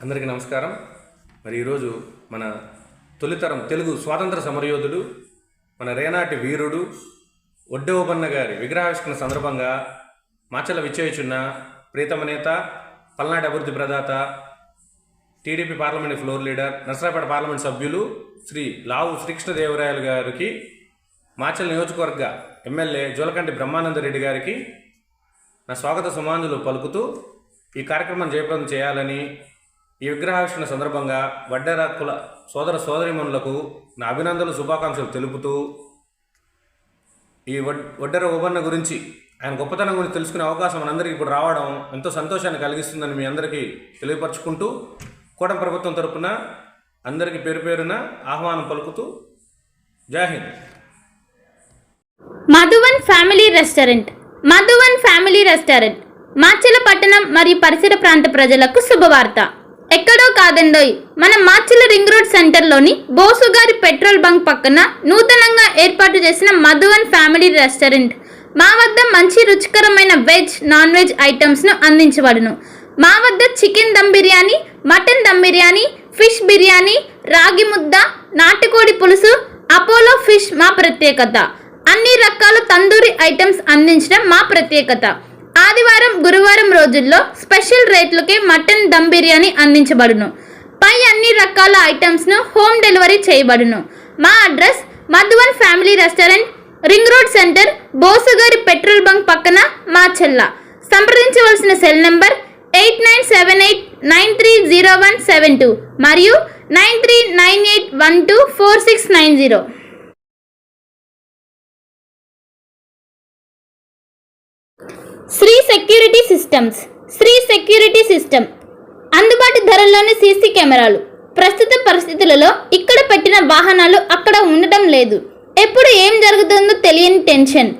అందరికీ నమస్కారం. మరి ఈరోజు మన తొలితరం తెలుగు స్వాతంత్ర సమరయోధుడు, మన రేనాటి వీరుడు ఒడ్డె ఓబన్న గారి విగ్రహావిష్కరణ సందర్భంగా మాచర్ల విచ్చేయుచున్న ప్రీతమ నేత, పల్నాడు అభివృద్ధి ప్రదాత, TDP parliament floor leader, Narasaraopet parliament సభ్యులు శ్రీ లావు శ్రీకృష్ణదేవరాయలు గారికి, మాచర్ల నియోజకవర్గ ఎమ్మెల్యే జోలకంటి బ్రహ్మానందరెడ్డి గారికి నా స్వాగత సుమాంజులు పలుకుతూ ఈ కార్యక్రమం జయప్రదం చేయాలని, ఈ విగ్రహావిష్కరణ సందర్భంగా వడ్డెర కుల సోదర సోదరీమణులకు నా అభినందనలు, శుభాకాంక్షలు తెలుపుతూ ఈ ఒడ్డెర ఓబన్న గురించి, ఆయన గొప్పతనం గురించి తెలుసుకునే అవకాశం మనందరికీ ఇప్పుడు రావడం ఎంతో సంతోషాన్ని కలిగిస్తుందని మీ అందరికీ తెలియపరచుకుంటూ, కూటమి ప్రభుత్వం తరపున అందరికీ పేరు పేరున ఆహ్వానం పలుకుతూ జై హింద్. మధువన్ ఫ్యామిలీ రెస్టారెంట్ మాచర్ల పట్టణం మరియు పరిసర ప్రాంత ప్రజలకు శుభవార్త. ఎక్కడో కాదండోయ్, మన మాచర్ల రింగ్ రోడ్ సెంటర్లోని బోసుగారి పెట్రోల్ బంక్ పక్కన నూతనంగా ఏర్పాటు చేసిన మధువన్ ఫ్యామిలీ రెస్టారెంట్. మా వద్ద మంచి రుచికరమైన వెజ్, నాన్ వెజ్ ఐటమ్స్ను అందించబడును. మా వద్ద chicken dum biryani, mutton dum biryani, fish biryani, ragi mudda, నాటుకోడి పులుసు, అపోలో ఫిష్ మా ప్రత్యేకత. అన్ని రకాల తందూరి ఐటమ్స్ అందించడం మా ప్రత్యేకత. ఆదివారం, గురువారం రోజుల్లో స్పెషల్ రేట్లకే మటన్ దమ్ బిర్యానీ అందించబడును. పై అన్ని రకాల ఐటమ్స్ను హోమ్ డెలివరీ చేయబడును. మా address Madhuvan family restaurant, ring road centre, బోసుగారి పెట్రోల్ బంక్ పక్కన, మాచర్ల. సంప్రదించవలసిన సెల్ నంబర్ 8978930172 మరియు 9398124690. శ్రీ సెక్యూరిటీ సిస్టమ్ అందుబాటు ధరల్లోని సీసీ కెమెరాలు. ప్రస్తుత పరిస్థితులలో ఇక్కడ పెట్టిన వాహనాలు అక్కడ ఉండటం లేదు. ఎప్పుడు ఏం జరుగుతుందో తెలియని టెన్షన్.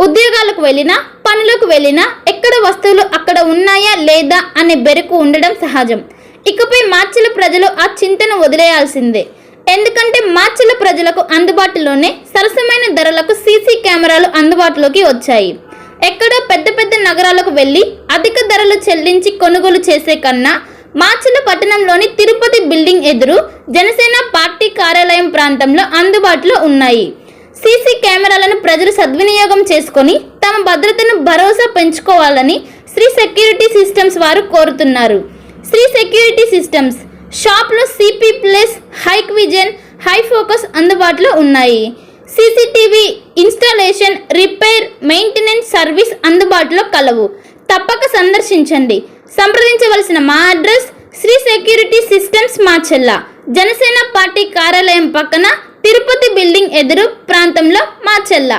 ఉద్యోగాలకు వెళ్ళినా, పనులకు వెళ్ళినా ఎక్కడ వస్తువులు అక్కడ ఉన్నాయా లేదా అనే బెరుకు ఉండడం సహజం. ఇకపై మాచర్ల ప్రజలు ఆ చింతను వదిలేయాల్సిందే. ఎందుకంటే మాచర్ల ప్రజలకు అందుబాటులోనే సరసమైన ధరలకు సీసీ కెమెరాలు అందుబాటులోకి వచ్చాయి. ఎక్కడో పెద్ద పెద్ద నగరాలకు వెళ్ళి అధిక ధరలు చెల్లించి కొనుగోలు చేసే కన్నా మాచర్ల పట్టణంలోని తిరుపతి బిల్డింగ్ ఎదురు జనసేన పార్టీ కార్యాలయం ప్రాంతంలో అందుబాటులో ఉన్నాయి. సీసీ కెమెరాలను ప్రజలు సద్వినియోగం చేసుకొని తమ భద్రతను భరోసా పెంచుకోవాలని శ్రీ సెక్యూరిటీ సిస్టమ్స్ వారు కోరుతున్నారు. శ్రీ సెక్యూరిటీ సిస్టమ్స్ షాప్లో CP plus, Hikvision, hi focus అందుబాటులో ఉన్నాయి. CCTV installation, repair, maintenance service అందుబాటులో కలవు. తప్పక సందర్శించండి. సంప్రదించవలసిన మా address Shri security systems, Macherla, Janasena party కార్యాలయం పక్కన, తిరుపతి బిల్డింగ్ ఎదురు ప్రాంతంలో, మాచర్ల.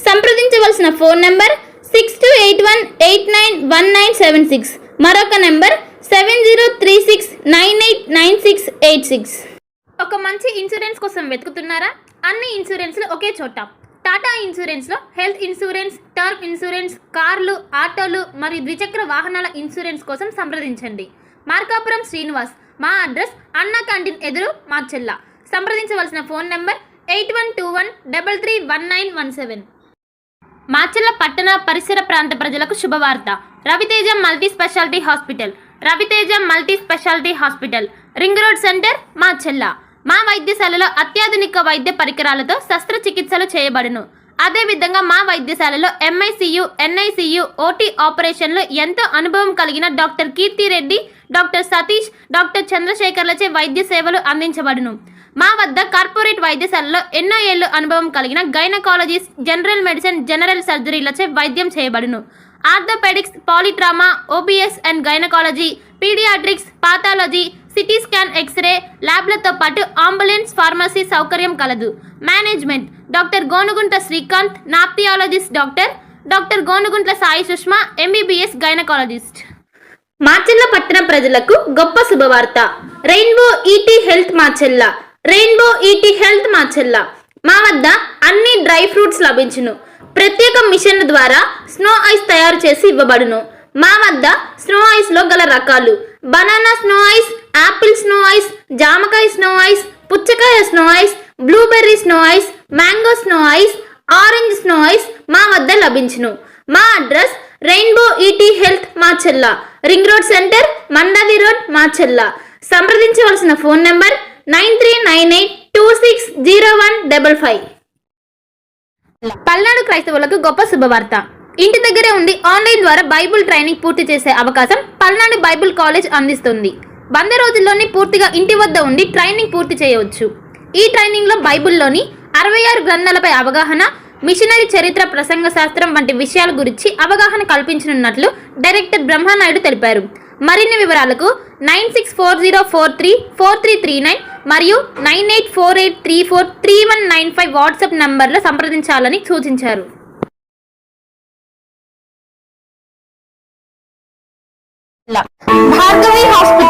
సంప్రదించవలసిన ఫోన్ నెంబర్ 6281891976, మరొక నెంబర్ 7036989686. ఒక మంచి ఇన్సూరెన్స్ కోసం వెతుకుతున్నారా? అన్ని ఇన్సూరెన్స్లు ఒకే చోట. టాటా ఇన్సూరెన్స్లో హెల్త్ ఇన్సూరెన్స్, టర్మ్ ఇన్సూరెన్స్, కార్లు, ఆటోలు మరియు ద్విచక్ర వాహనాల ఇన్సూరెన్స్ కోసం సంప్రదించండి. మార్కాపురం శ్రీనివాస్. మా అడ్రస్ అన్నా క్యాంటీన్ ఎదురు, మాచర్ల. సంప్రదించవలసిన ఫోన్ నెంబర్ 8121331917. మాచర్ల పట్టణ పరిసర ప్రాంత ప్రజలకు శుభవార్త. Raviteja multi specialty hospital, ring road centre, Macherla. మా వైద్యశాలలో అత్యాధునిక వైద్య పరికరాలతో శస్త్రచికిత్సలు చేయబడును. అదేవిధంగా మా వైద్యశాలలో MICU, NICU, OT ఆపరేషన్లు ఎంతో అనుభవం కలిగిన doctor Keerthi Reddy, doctor Satish, doctor చంద్రశేఖర్లచే వైద్య సేవలు అందించబడును. మా వద్ద కార్పొరేట్ వైద్యశాలలో ఎన్నో ఏళ్లు అనుభవం కలిగిన గైనకాలజిస్ట్, జనరల్ మెడిసిన్, జనరల్ సర్జరీలచే వైద్యం చేయబడును. Orthopaedics, polytrauma, OBS and gynaecology, paediatrics, pathology, CT scan, X ray ల్యాబ్లతో పాటు అంబులెన్స్, ఫార్మసీ సౌకర్యం కలదు. మేనేజ్మెంట్ డాక్టర్ గోనుగుంట్ల శ్రీకాంత్, నాప్థియాలజిస్ట్ doctor Gonuguntla Sai Sushma, MBBS gynaecologist. Macherla పట్టణ ప్రజలకు గొప్ప శుభవార్త. Rainbow ET health Macherla. మా వద్ద అన్ని డ్రై ఫ్రూట్స్ లభించును. ప్రత్యేక మిషన్ల ద్వారా స్నో ఐస్ తయారు చేసి ఇవ్వబడును. మా వద్ద స్నో ఐస్లో గల రకాలు: banana snow ice, apple snow ice, జామకాయ స్నో ఐస్, పుచ్చకాయ snow ice, blueberry snow ice, mango snow ice, orange snow ice మా వద్ద లభించును. మా address rainbow ET health, Macherla, ring road centre, Mandavi road, Macherla. సంప్రదించవలసిన ఫోన్ నంబర్ 9398260155. పల్నాడు క్రైస్తవులకు గొప్ప శుభవార్త. ఇంటి దగ్గరే ఉండి ఆన్లైన్ ద్వారా బైబుల్ ట్రైనింగ్ పూర్తి చేసే అవకాశం పల్నాడు బైబుల్ కాలేజ్ అందిస్తుంది. 100 రోజుల్లోనే పూర్తిగా ఇంటి వద్ద ఉండి ట్రైనింగ్ పూర్తి చేయవచ్చు. ఈ ట్రైనింగ్లో బైబుల్లోని 66 గ్రంథాలపై అవగాహన, మిషనరీ చరిత్ర, ప్రసంగ శాస్త్రం వంటి విషయాల గురించి అవగాహన కల్పించనున్నట్లు డైరెక్టర్ బ్రహ్మానాయుడు తెలిపారు. మరిన్ని వివరాలకు 9640434339 మరియు 9848343195 వాట్సాప్ నంబర్లో సంప్రదించాలని సూచించారు. భార్గవి హాస్పిటల్